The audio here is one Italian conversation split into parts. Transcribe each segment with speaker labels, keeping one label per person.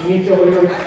Speaker 1: Inizio con il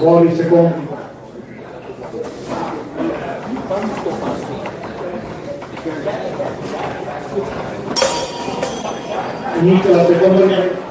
Speaker 1: fuori secondi. Inizia la seconda linea.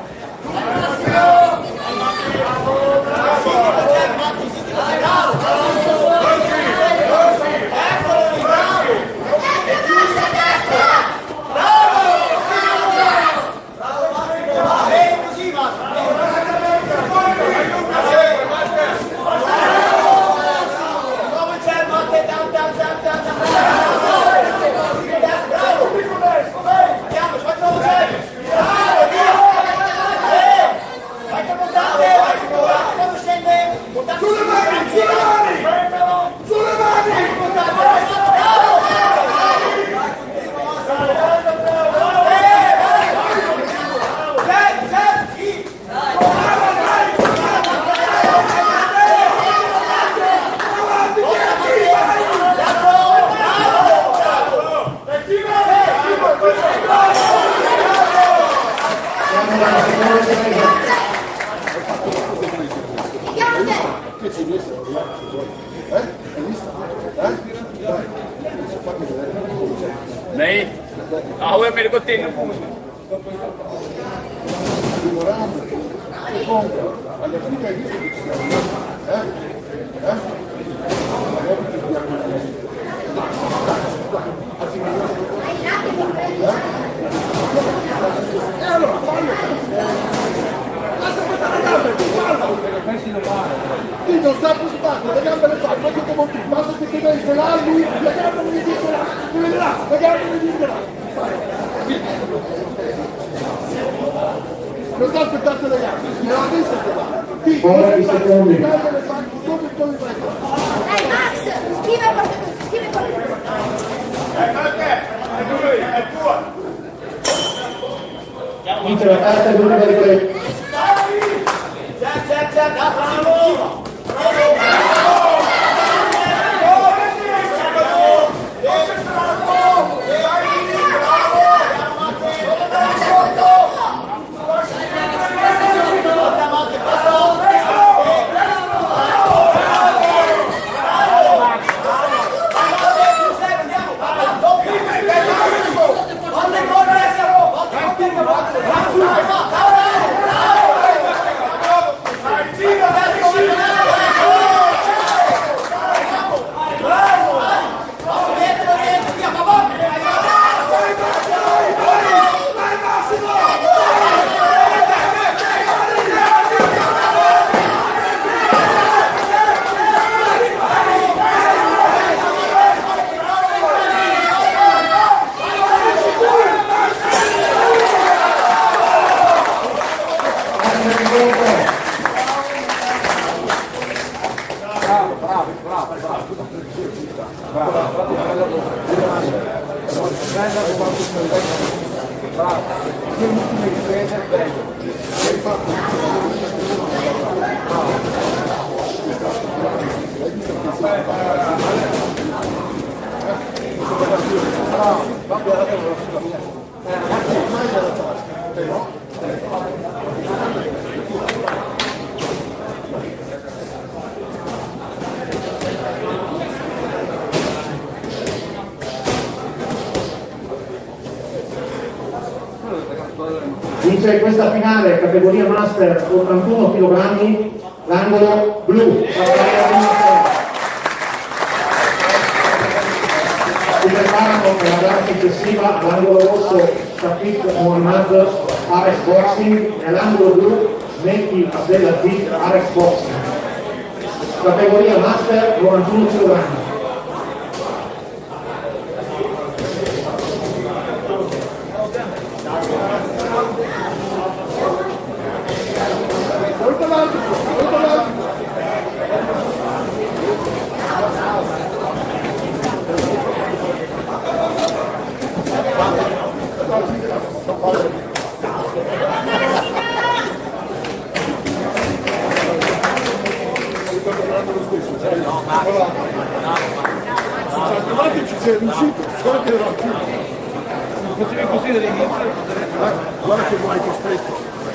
Speaker 2: नहीं हुए मेरे को 3
Speaker 1: alla fine hai visto che ci siamo
Speaker 3: Sì, non sta più sbattere, le gambe le fa, proprio come tu, basta che ti devi isolare lui, le gambe non gli dicono, tu vedrà, le gambe non gli dicono. Non sta aspettando le gambe, non ha visto che va. Sì,
Speaker 1: Pochi secondi.
Speaker 3: le gambe le fa, come tu li fai.
Speaker 4: Dai Max, scrive qualcosa.
Speaker 1: Inizia la terza e l'ultima ripresa. Vince questa finale categoria master 81 kg l'angolo blu. Si preparano per la gara successiva all'angolo rosso Shafik Mohammad Ares Boxing e all'angolo blu Mehdi Abdelaziz Ares Boxing. Categoria master 91 kg.
Speaker 3: Davanti ci sei riuscito, spero che non più.
Speaker 2: Facevi così dall'inizio?
Speaker 3: Guarda che vuoi che stretto.